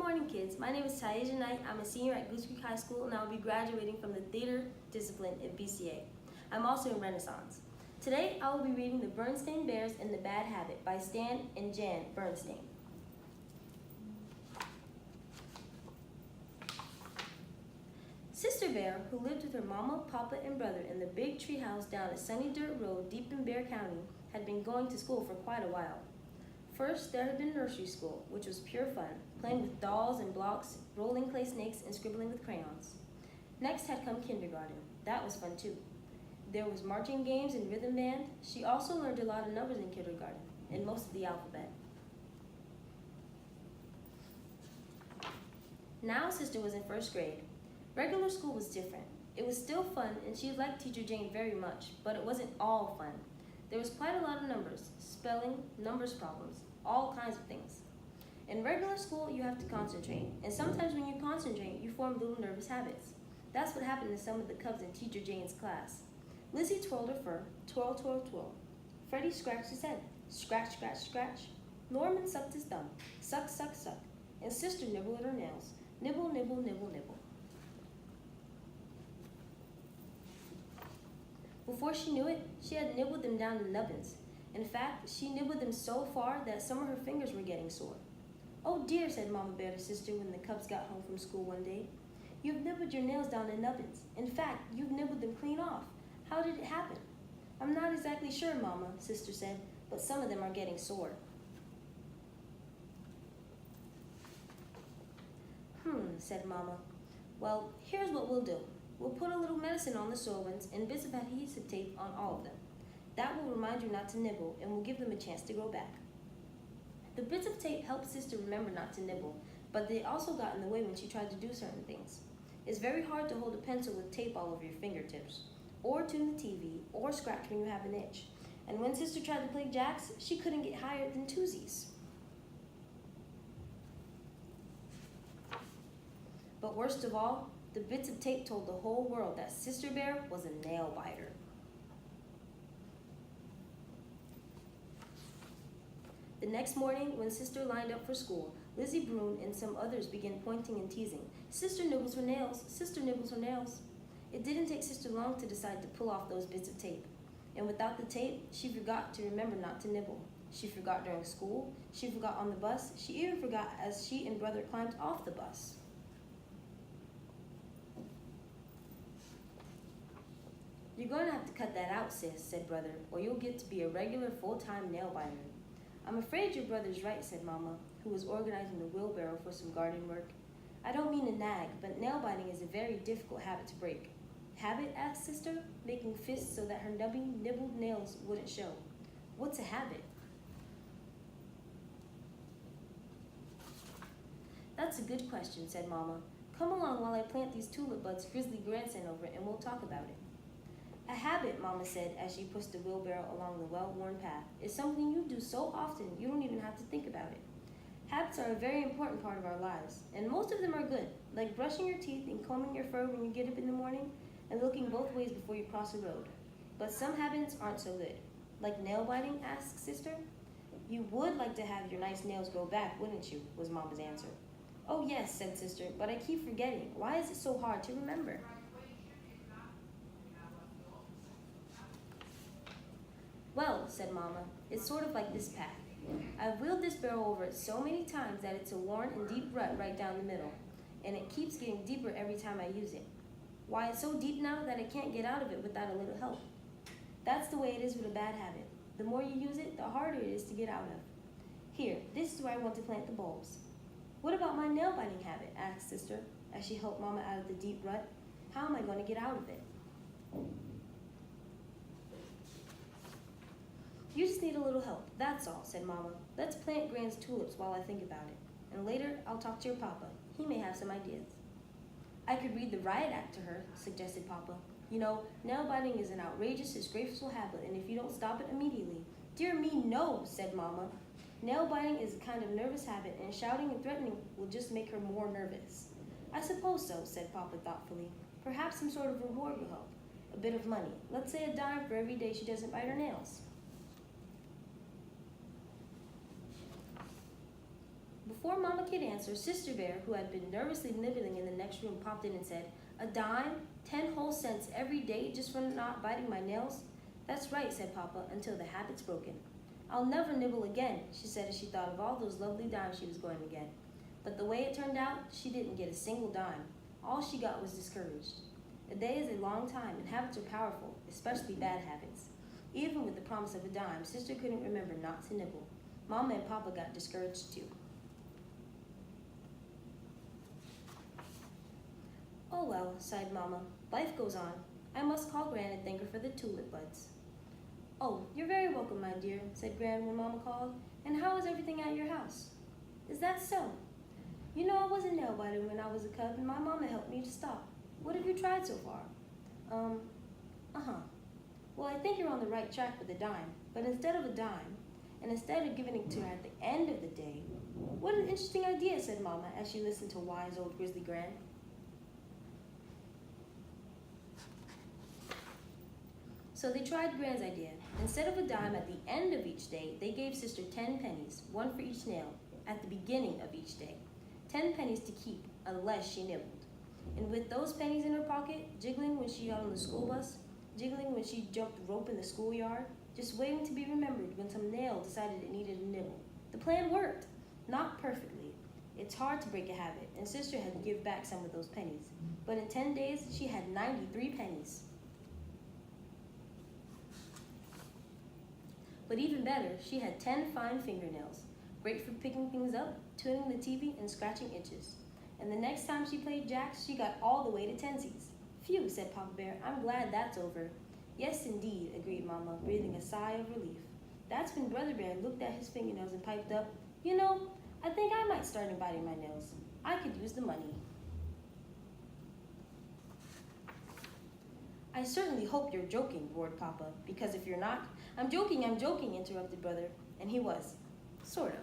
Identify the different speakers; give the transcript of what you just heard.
Speaker 1: morning, kids. My name is Taisha Knight. I'm a senior at Goose Creek High School, and I will be graduating from the theater discipline at BCA. I'm also in Renaissance. Today, I will be reading The Berenstain Bears and the Bad Habit by Stan and Jan Berenstain. Sister Bear, who lived with her mama, papa, and brother in the big tree house down a sunny dirt road deep in Bear County, had been going to school for quite a while. First, there had been nursery school, which was pure fun, playing with dolls and blocks, rolling clay snakes, and scribbling with crayons. Next had come kindergarten. That was fun too. There was marching games and rhythm band. She also learned a lot of numbers in kindergarten, and most of the alphabet. Now Sister was in first grade. Regular school was different. It was still fun, and she liked Teacher Jane very much, but it wasn't all fun. There was quite a lot of numbers, spelling, numbers problems, all kinds of things. In regular school, you have to concentrate, and sometimes when you concentrate, you form little nervous habits. That's what happened to some of the cubs in Teacher Jane's class. Lizzie twirled her fur, twirl, twirl, twirl. Freddie scratched his head, scratch, scratch, scratch. Norman sucked his thumb, suck, suck, suck. And Sister nibbled at her nails, nibble, nibble, nibble, nibble. Before she knew it, she had nibbled them down to nubbins. In fact, she nibbled them so far that some of her fingers were getting sore. "Oh dear," said Mama Bear to Sister when the cubs got home from school one day. "You've nibbled your nails down to nubbins. In fact, you've nibbled them clean off. How did it happen?" "I'm not exactly sure, Mama," Sister said, "but some of them are getting sore." Said Mama. "Well, here's what we'll do. We'll put a little medicine on the sore ones and bits of adhesive tape on all of them. That will remind you not to nibble and will give them a chance to grow back." The bits of tape helped Sister remember not to nibble, but they also got in the way when she tried to do certain things. It's very hard to hold a pencil with tape all over your fingertips, or tune the TV, or scratch when you have an itch. And when Sister tried to play jacks, she couldn't get higher than twosies. But worst of all, the bits of tape told the whole world that Sister Bear was a nail biter. The next morning, when Sister lined up for school, Lizzie Brune and some others began pointing and teasing. "Sister nibbles her nails, Sister nibbles her nails." It didn't take Sister long to decide to pull off those bits of tape. And without the tape, she forgot to remember not to nibble. She forgot during school, she forgot on the bus, she even forgot as she and brother climbed off the bus. "You're going to have to cut that out, sis," said brother, "or you'll get to be a regular full-time nail biter." "I'm afraid your brother's right," said Mama, who was organizing the wheelbarrow for some garden work. "I don't mean to nag, but nail biting is a very difficult habit to break." "Habit?" asked Sister, making fists so that her nubbing, nibbled nails wouldn't show. "What's a habit?" "That's a good question," said Mama. "Come along while I plant these tulip buds Grizzly Grant sent over and we'll talk about it." "A habit," Mama said as she pushed the wheelbarrow along the well-worn path, "is something you do so often you don't even have to think about it. Habits are a very important part of our lives, and most of them are good, like brushing your teeth and combing your fur when you get up in the morning and looking both ways before you cross a road. But some habits aren't so good. Like nail biting?" asked Sister. "You would like to have your nice nails grow back, wouldn't you?" was Mama's answer. "Oh yes," said Sister, "but I keep forgetting. Why is it so hard to remember?" "Well," said Mama, "it's sort of like this path. I've wheeled this barrel over it so many times that it's a worn and deep rut right down the middle, and it keeps getting deeper every time I use it. Why, it's so deep now that I can't get out of it without a little help. That's the way it is with a bad habit. The more you use it, the harder it is to get out of. Here, this is where I want to plant the bulbs." "What about my nail biting habit?" asked Sister, as she helped Mama out of the deep rut. "How am I going to get out of it?" "You just need a little help, that's all," said Mama. "Let's plant Gran's tulips while I think about it. And later, I'll talk to your papa. He may have some ideas." "I could read the riot act to her," suggested Papa. "You know, nail biting is an outrageous, disgraceful habit, and if you don't stop it immediately—" "Dear me, no," said Mama. "Nail biting is a kind of nervous habit, and shouting and threatening will just make her more nervous." "I suppose so," said Papa thoughtfully. "Perhaps some sort of reward will help. A bit of money. Let's say a dime for every day she doesn't bite her nails." Before Mama could answer, Sister Bear, who had been nervously nibbling in the next room, popped in and said, "A dime? 10 whole cents every day just for not biting my nails?" "That's right," said Papa, "until the habit's broken." "I'll never nibble again," she said as she thought of all those lovely dimes she was going to get. But the way it turned out, she didn't get a single dime. All she got was discouraged. A day is a long time, and habits are powerful, especially bad habits. Even with the promise of a dime, Sister couldn't remember not to nibble. Mama and Papa got discouraged too. "Oh well," sighed Mama. "Life goes on. I must call Gran and thank her for the tulip buds." "Oh, you're very welcome, my dear," said Gran when Mama called. "And how is everything at your house?" "Is that so? You know I was a nail biter when I was a cub, and my mama helped me to stop. What have you tried so far?" Well, I think you're on the right track with the dime, but instead of a dime, and instead of giving it to her at the end of the day, what an interesting idea," said Mama as she listened to wise old Grizzly Gran. So they tried Gran's idea. Instead of a dime at the end of each day, they gave Sister 10 pennies, one for each nail, at the beginning of each day. 10 pennies to keep, unless she nibbled. And with those pennies in her pocket, jiggling when she got on the school bus, jiggling when she jumped rope in the schoolyard, just waiting to be remembered when some nail decided it needed a nibble. The plan worked. Not perfectly. It's hard to break a habit, and Sister had to give back some of those pennies. But in 10 days, she had 93 pennies. But even better, she had 10 fine fingernails, great for picking things up, tuning the TV, and scratching itches. And the next time she played jacks, she got all the way to tensies. "Phew," said Papa Bear, "I'm glad that's over." "Yes, indeed," agreed Mama, breathing a sigh of relief. That's when Brother Bear looked at his fingernails and piped up, "You know, I think I might start biting my nails. I could use the money." "I certainly hope you're joking," roared Papa, "because if you're not—" I'm joking," interrupted Brother, and he was, sort of.